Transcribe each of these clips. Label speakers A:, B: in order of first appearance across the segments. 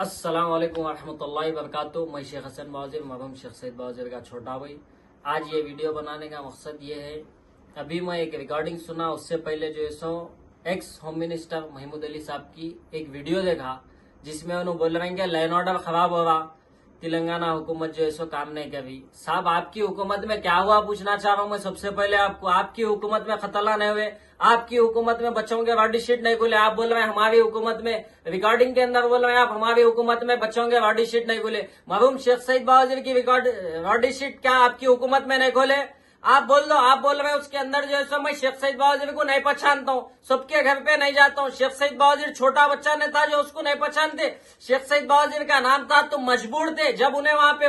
A: अस्सलाम वालेकुम रहमतुल्लाहि वबरकातुहू। मैं शेख हसन बावजीर मरहूम शेख सैद बावजीर का छोटा भाई। आज ये वीडियो बनाने का मकसद ये है, अभी मैं एक रिकॉर्डिंग सुना, उससे पहले जो है सो ex home minister Mahmood Ali साहब की एक वीडियो देखा जिसमें उन्होंने बोल रहे हैं कि लैंड ऑर्डर खराब होगा, तेलंगाना हुकूमत जो है सो काम नहीं कर रही। साहब आपकी हुकूमत में क्या हुआ पूछना चाह रहा हूँ मैं सबसे पहले आपको। आपकी हुकूमत में खतला नहीं हुए, आपकी हुकूमत में बच्चों के रॉडी शीट नहीं खुले। आप बोल रहे हैं हमारी हुकूमत में, रिकॉर्डिंग के अंदर बोल रहे हैं आप हमारी हुकूमत में बच्चों के रॉडी शीट नहीं खुले। मरहूम शेख सईद बावजीर की रॉडी शीट क्या आपकी हुकूमत में नहीं खोले? आप बोल दो। आप बोल रहे हैं उसके अंदर जो है सो मैं शेख सईद बावजीर को नहीं पहचानता हूँ, सबके घर पे नहीं जाता हूँ। शेख सईद बावजीर छोटा बच्चा नहीं था जो उसको नहीं पहचानते। शेख सईद बावजीर का नाम था, तुम मजबूर थे जब उन्हें वहां पे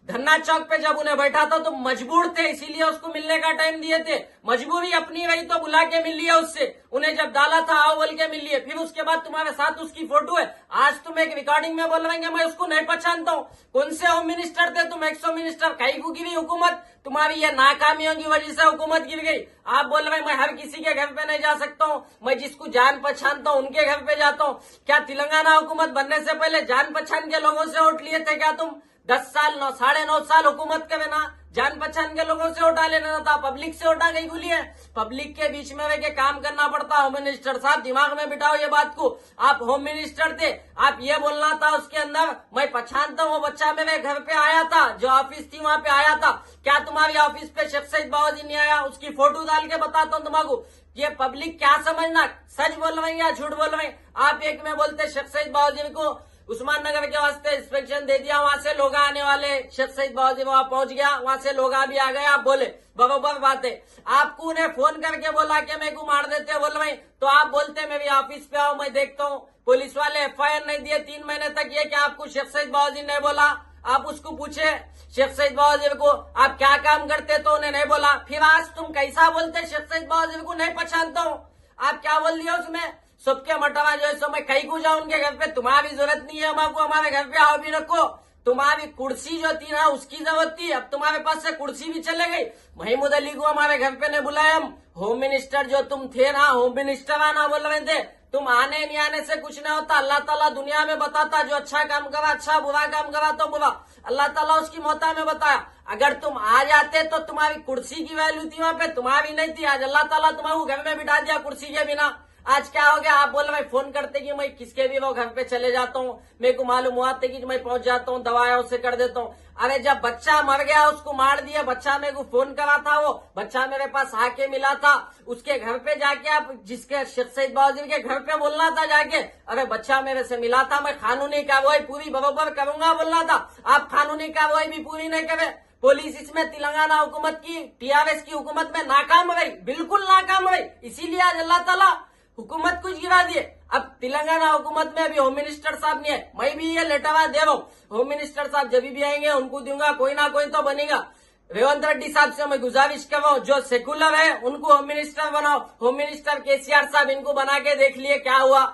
A: धरना चौक पे जब उन्हें बैठा था तो मजबूर थे, इसीलिए उसको मिलने का टाइम दिए थे। मजबूरी अपनी रही तो बुला के मिल लिया उससे, उन्हें जब डाला था आओ बोल के मिल लिए। फिर उसके बाद तुम्हारे साथ उसकी फोटो है। आज तुम एक रिकॉर्डिंग में बोल रहे हैं मैं उसको नहीं पहचानता हूँ। कौन से होम मिनिस्टर थे तुम? X home minister. कहीं को गिरी हुकूमत? तुम्हारी ये नाकामियों की वजह से हुकूमत गिर गई। आप बोल रहे हैं मैं हर किसी के घर पे नहीं जा सकता हूँ, मैं जिसको जान पहचानता हूँ उनके घर पे जाता हूँ। क्या तेलंगाना हुकूमत बनने से पहले जान पहचान के लोगों से वोट लिए थे क्या तुम? 10 साल 9.5 साल हुकूमत के बिना जान पहचान के लोगों से उठा लेना था, पब्लिक से उठा गई बोलिए। पब्लिक के बीच में रह के काम करना पड़ता। होम मिनिस्टर साहब दिमाग में बिठाओ ये बात को। आप होम मिनिस्टर थे, आप ये बोलना था उसके अंदर मैं पहचानता हूँ वो बच्चा मेरे घर पे आया था, जो ऑफिस थी वहां पे आया था। क्या तुम्हारी ऑफिस पे शेख सईद बावजी नहीं आया? उसकी फोटो डाल के बताता हूँ तुम्हारा। ये पब्लिक क्या समझना, सच बोल रहे हैं या झूठ बोल रहे हैं? आप एक में बोलते शेख सईद बावजी को उस्मान नगर के वास्ते इंस्पेक्शन दे दिया, वहां से लोग आने वाले, शेख सईद बावजी वहां पहुंच गया, वहां से लोग भी आ गए। आप बोले बरोबर बात है। आपको उन्हें फोन करके बोला कि मैं को मार देते बोल रहे तो आप बोलते मेरी ऑफिस पे आओ मैं देखता हूँ। पुलिस वाले FIR नहीं दिए 3 महीने तक, ये क्या आपको शेख सईद बावजी ने बोला? आप उसको पूछे शेख सईद बावजी को आप क्या काम करते तो उन्हें नहीं बोला। फिर आज तुम कैसा बोलते शेख सईद बावजी को नहीं पहचानता हूँ? आप क्या बोल दिया उसमें? सबके मटवा जो है सो मैं कहीं को जाऊं उनके घर पे, तुम्हारी जरूरत नहीं है हमको हमारे घर पे आओ भी रखो। तुम्हारी कुर्सी जो थी ना उसकी जरूरत थी, अब तुम्हारे पास से कुर्सी भी चले गई। महमूद अली को हमारे घर पे नहीं बुलाया हम। होम मिनिस्टर जो तुम थे ना, होम मिनिस्टर आना बोल रहे थे, तुम आने नहीं आने से कुछ नहीं होता। अल्लाह ताला दुनिया में बताता, जो अच्छा काम करा अच्छा, बुरा काम करा तो बुरा। अल्लाह ताला उसकी मोहता में बताया। अगर तुम आ जाते तो तुम्हारी कुर्सी की वैल्यू थी वहां पे, तुम्हारी नहीं थी। आज अल्लाह ताला तुम्हारे घर में बिठा दिया कुर्सी के बिना। आज क्या हो गया? आप बोल रहे फोन करते कि मैं किसके भी वो घर पे चले जाता हूँ, मेरे को मालूम हुआ था कि मैं पहुंच जाता हूँ, दवाया उसे कर देता हूँ। अरे जब बच्चा मर गया उसको मार दिया, बच्चा मेरे को फोन करा था, वो बच्चा मेरे पास आके मिला था। उसके घर पे जाके आप जिसके शेख सईद बावजी के घर पे बोलना था जाके, अरे बच्चा मेरे से मिला था, मैं कानूनी कार्रवाई पूरी बरोबर करूंगा बोलना था। आप कानूनी कार्रवाई भी पूरी नहीं करे। पुलिस इसमें तेलंगाना हुकूमत की, TRS की हुकूमत में नाकाम रही, बिल्कुल नाकाम रही। इसीलिए आज अल्लाह ताला हुकूमत कुछ गिरा दिए। अब तेलंगाना हुकूमत में अभी होम मिनिस्टर साहब नहीं है, मैं भी ये लेटरवा दे रहा हूँ। होम मिनिस्टर साहब जब भी आएंगे उनको दूंगा, कोई ना कोई तो बनेगा। रेवंत रेड्डी साहब से मैं गुजारिश कर रहा हूँ, जो सेकुलर है उनको होम मिनिस्टर बनाओ। होम मिनिस्टर KCR साहब इनको बना के देख लिए क्या हुआ,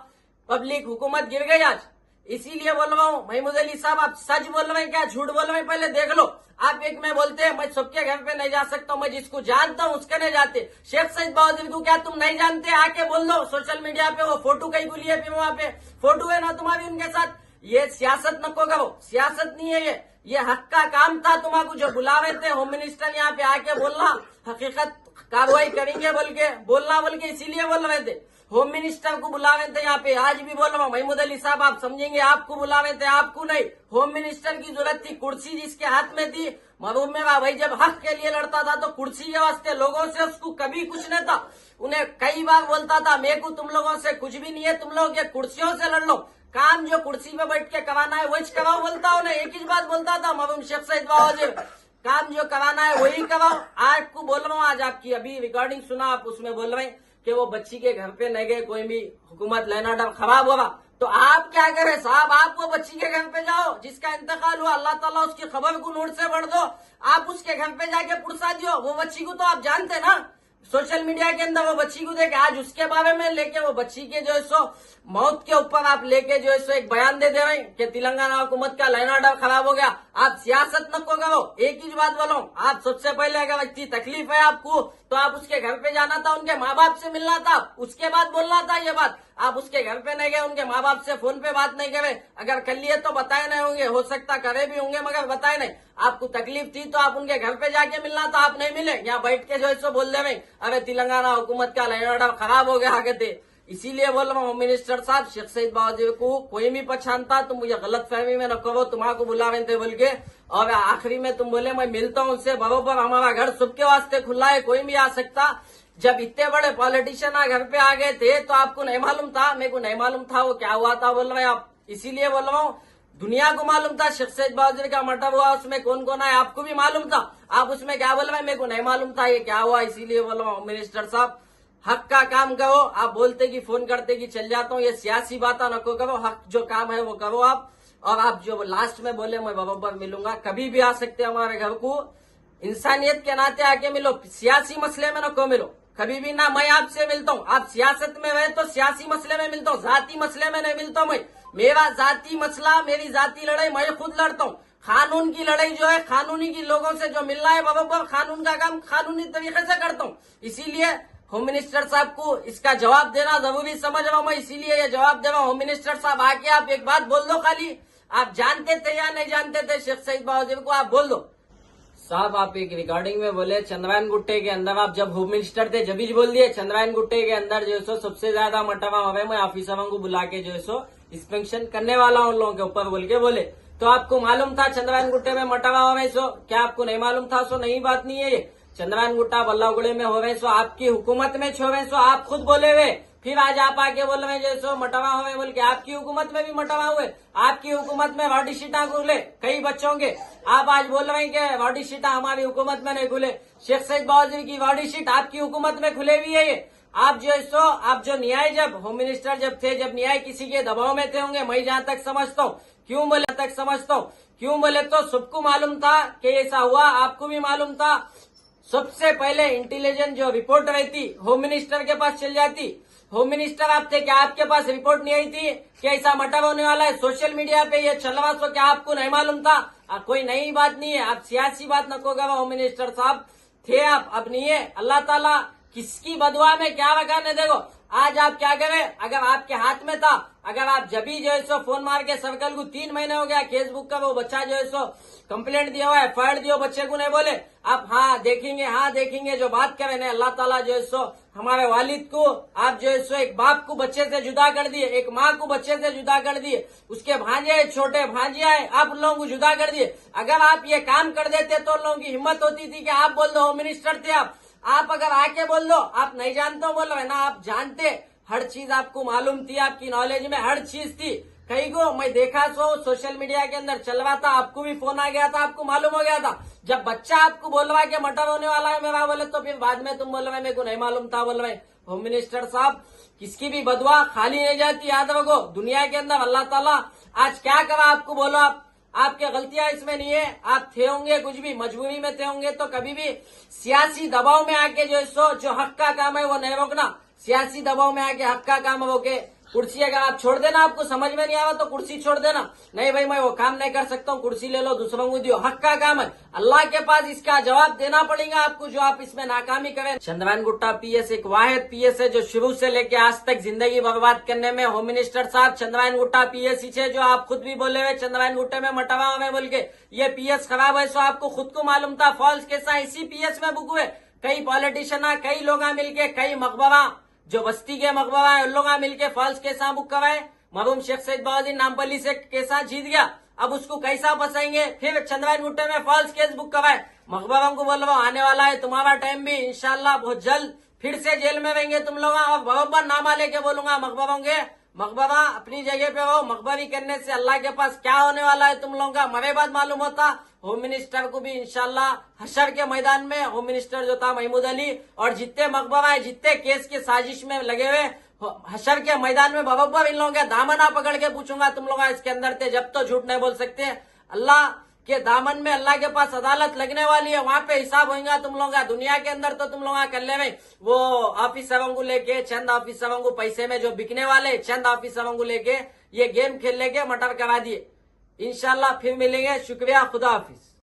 A: पब्लिक हुकूमत गिर गई आज। इसीलिए बोल रहा हूँ महमूद अली साहब, आप सच बोल रहे हैं क्या झूठ बोल रहे हैं पहले देख लो। आप एक में बोलते हैं मैं सबके घर पे नहीं जा सकता हूँ, मैं जिसको जानता हूँ उसके नहीं जाते। शेख सईद बावजी को क्या तुम नहीं जानते? आके बोल दो सोशल मीडिया पे, वो फोटो कहीं बोली है, फिर वहां पे फोटो है ना तुम्हारी उनके साथ। ये सियासत नको करो, सियासत नहीं है ये हक का काम था। तुम्हारा जो बुला रहे थे होम मिनिस्टर यहाँ पे आके बोलना हकीकत कार्रवाई करेंगे बोल के बोलना बोल के, इसीलिए बोल रहे थे। होम मिनिस्टर को बुला रहे थे यहाँ पे, आज भी बोल रहा हूँ महमूद अली साहब आप समझेंगे, आपको बुला रहे थे, आपको नहीं। होम मिनिस्टर की जरूरत थी, कुर्सी जिसके हाथ में थी। मरूम में भाई जब हक के लिए लड़ता था तो कुर्सी के वास्ते, लोगों से उसको कभी कुछ नहीं था। उन्हें कई बार बोलता था मेरे को तुम लोगों से कुछ भी नहीं है, तुम लोग ये कुर्सियों से लड़ लो, काम जो कुर्सी पे बैठ के कराना है वही कराओ बोलता। उन्हें एक ही बात बोलता था मरूम शेख सईद बावजी, काम जो कराना है वही कराओ। आज को बोल रहा हूँ, आज आपकी अभी रिकॉर्डिंग सुना, आप उसमें बोल रहे हैं कि वो बच्ची के घर पे नहीं गए, कोई भी हुकूमत लैंड ऑर्डर खराब होगा। तो आप क्या करें साहब? आप वो बच्ची के घर पे जाओ जिसका इंतकाल हुआ, अल्लाह ताला उसकी खबर को नोट से बढ़ दो। आप उसके घर पे जाके पुरसा दियो। वो बच्ची को तो आप जानते ना, सोशल मीडिया के अंदर वो बच्ची को देखे, आज उसके बारे में लेके वो बच्ची के जो है सो मौत के ऊपर आप लेके जो है सो एक बयान दे रहे हैं कि तेलंगाना हुकूमत का लैंड ऑर्डर खराब हो गया। आप सियासत नको करो, एक ही बात बोलो, आप सबसे पहले अगर इतनी तकलीफ है आपको तो आप उसके घर पे जाना था, उनके माँ बाप से मिलना था, उसके बाद बोलना था ये बात। आप उसके घर पे नहीं गए, उनके माँ बाप से फोन पे बात नहीं करे, अगर कर लिए तो बताए नहीं होंगे, हो सकता करे भी होंगे मगर बताए नहीं। आपको तकलीफ थी तो आप उनके घर पे जाके मिलना था, आप नहीं मिले, यहाँ बैठ के जो है सो बोल दे भाई अरे तेलंगाना हुकूमत का लहरा खराब हो गया आगे थे। इसीलिए बोल रहा हूँ मिनिस्टर साहब, शेख सईद बावजी को कोई भी पहचानता तुम मुझे गलत फहमी में न करो, तुम्हारा बुलावे थे बोल के। और आखिरी में तुम बोले मैं मिलता हूँ उनसे, बरोबर हमारा घर सबके वास्ते खुला है, कोई भी आ सकता। जब इतने बड़े पॉलिटिशियन घर पे आ गए थे तो आपको नहीं मालूम था? मेरे को नहीं मालूम था वो क्या हुआ था बोल रहे हैं आप। इसीलिए बोल रहा हूँ दुनिया को मालूम था शेख सईद बावजी का मर्डर हुआ, उसमें कौन कौन है आपको भी मालूम था। आप उसमें क्या बोल रहे हैं मेरे को नहीं मालूम था ये क्या हुआ। इसीलिए बोल रहा हूँ मिनिस्टर साहब, हक का काम करो। आप बोलते कि फोन करते कि चल जाता हूँ, ये सियासी बात नको करो, हक जो काम है वो करो आप। और आप जो लास्ट में बोले मैं बराबर मिलूंगा, कभी भी आ सकते हमारे घर को, इंसानियत के नाते आके मिलो, सियासी मसले में नको मिलो कभी भी ना। मैं आपसे मिलता हूँ, आप सियासत में रहे तो सियासी मसले में मिलता हूँ, जाति मसले में नहीं मिलता हूँ मैं। मेरा जाति मसला, मेरी जाति लड़ाई मैं खुद लड़ता हूँ। कानून की लड़ाई जो है, कानूनी की लोगों से जो मिलना है बराबर कानून का काम कानूनी तरीके से करता हूँ। इसीलिए होम मिनिस्टर साहब को इसका जवाब देना जरूरी समझ रहा हूं मैं, इसीलिए ये जवाब दे रहा हूं। होम मिनिस्टर साहब आके आप एक बात बोल दो, खाली आप जानते थे या नहीं जानते थे शेख सईद बावजी को, आप बोल दो। साहब आप एक रिकॉर्डिंग में बोले चंद्रायन गुट्टे के अंदर, आप जब होम मिनिस्टर थे जब ही बोल दिए चंद्रायन गुट्टे के अंदर जो है सो सबसे ज्यादा मटवा हुआ है, मैं ऑफिसरों को बुला के जो है सो इंस्पेक्शन करने वाला हूं उन लोगों के ऊपर बोल के बोले। तो आपको मालूम था चंद्रायन गुट्टे में मटवा हुआ है सो? क्या आपको नहीं मालूम था? सो नहीं बात नहीं है ये। चंद्रायन गुट्टा बल्लागुड़े में हो गए सो आपकी हुकूमत में छो गए सो, आप खुद बोले हुए, फिर आज आप आके बोल रहे हैं जैसो मटवा हुए बोल के। आपकी हुकूमत में भी मटवा हुए, आपकी हुकूमत में वाडी शीटा खुले कई बच्चों के, आप आज बोल रहे हैं कि वाडी शीटा हमारी हुकूमत में नहीं खुले। शेख सईद बावजी की वाडी शीट आपकी हुकूमत में खुले हुई है ये। आप जो सो आप जो न्याय जब होम मिनिस्टर जब थे, जब न्याय किसी के दबाव में थे होंगे, मैं जहां तक समझता हूँ, क्यों बोले तक समझता हूँ, क्यों बोले तो सबको मालूम था कि ऐसा हुआ, आपको भी मालूम था। सबसे पहले इंटेलिजेंस जो रिपोर्ट रहती होम मिनिस्टर के पास चल जाती। होम मिनिस्टर आप थे, क्या आपके पास रिपोर्ट नहीं आई थी कि ऐसा मर्डर होने वाला है? सोशल मीडिया पे ये चल रहा, तो क्या आपको नहीं मालूम था? कोई नई बात नहीं है, आप सियासी बात नको करो। होम मिनिस्टर साहब थे आप, अब नहीं है। अल्लाह ताला किसकी बदुआ में क्या रखा ने देखो। आज आप क्या करें, अगर आपके हाथ में था, अगर आप जब भी जो है सो फोन मार के सर्कल को 3 महीने हो गया फेसबुक का वो बच्चा जो है सो कंप्लेंट दिया हुआ है, फायर दियो बच्चे को नहीं बोले आप हाँ देखेंगे जो बात करें ना, अल्लाह ताला जो है सो हमारे वालिद को आप जो है सो एक बाप को बच्चे से जुदा कर दिए, एक माँ को बच्चे से जुदा कर दिए, उसके भांजे छोटे भांजे आए आप लोगों को जुदा कर दिए। अगर आप ये काम कर देते तो लोगों की हिम्मत होती थी कि आप बोल दो होम मिनिस्टर थे आप अगर आके बोल दो आप नहीं जानते हो बोल रहे ना, आप जानते, हर चीज आपको मालूम थी, आपकी नॉलेज में हर चीज थी। कहीं को मैं देखा सो सोशल मीडिया के अंदर चल रहा था, आपको भी फोन आ गया था, आपको मालूम हो गया था। जब बच्चा आपको बोल रहा है कि मर्डर होने वाला है मेरा बोले, तो फिर बाद में तुम बोल रहे मेरे को नहीं मालूम था बोल रहे। होम मिनिस्टर साहब किसकी भी बदुआ खाली नहीं जाती, याद रखो। दुनिया के अंदर अल्लाह ताला आज क्या करा आपको बोलो, आप आपके गलतियां इसमें नहीं है। आप थे होंगे कुछ भी मजबूरी में थे होंगे, तो कभी भी सियासी दबाव में आके जो सो जो हक का काम है वो नहीं रोकना। सियासी दबाव में आके हक का काम रोके, कुर्सी अगर आप छोड़ देना, आपको समझ में नहीं आवा तो कुर्सी छोड़ देना, नहीं भाई मैं वो काम नहीं कर सकता हूँ, कुर्सी ले लो दूसरों को दियो, हक का काम है। अल्लाह के पास इसका जवाब देना पड़ेगा आपको जो आप इसमें नाकामी करें। चंद्रायन गुट्टा पीएस एक वाहिद पीएस है जो शुरू से लेके आज तक जिंदगी बर्बाद करने में होम मिनिस्टर साहब चंद्रायन गुट्टा पीएस ही है, जो आप खुद भी बोले हुए चंद्रायन गुट्टे में मटवा हुए बोल के ये पीएस खराब है, सो आपको खुद को मालूम था। फॉल्स केसा इसी पीएस में बुक हुए, कई पॉलिटिशियन कई लोग मिलके कई मकबरा जो बस्ती के मकबरा है उन लोग मिलके फॉल्स केसा बुक कराए। मरहूम शेख सईद बावजी नामपल्ली से केसा जीत गया, अब उसको कैसा फंसाएंगे, फिर चंद्रायन गुट्टे में फॉल्स केस बुक कराए। मकबरों को बोल रहा हूँ आने वाला है तुम्हारा टाइम भी, इंशाल्लाह बहुत जल्द फिर से जेल में रहेंगे तुम लोग। और बराबर नामा लेके बोलूंगा मकबरों के, मकबरा अपनी जगह पे हो, मकबरी करने से अल्लाह के पास क्या होने वाला है तुम लोगों का मरे बाद मालूम होता। होम मिनिस्टर को भी इंशाल्लाह हशर के मैदान में होम मिनिस्टर जो था महमूद अली और जितने मकबरा है जितने केस के साजिश में लगे हुए हशर के मैदान में बराबर इन लोगों के दामन पकड़ के पूछूंगा तुम लोग इसके अंदर थे, जब तो झूठ नहीं बोल सकते। अल्लाह के दामन में अल्लाह के पास अदालत लगने वाली है, वहां पे हिसाब होगा तुम लोगों का। दुनिया के अंदर तो तुम लोग कर ले भाई वो ऑफिसरों को लेके, चंद ऑफिसरों को पैसे में जो बिकने वाले चंद ऑफिसरों को लेके ये गेम खेल लेके मटर करा दिए। इंशाल्लाह फिर मिलेंगे, शुक्रिया, खुदा हाफिज।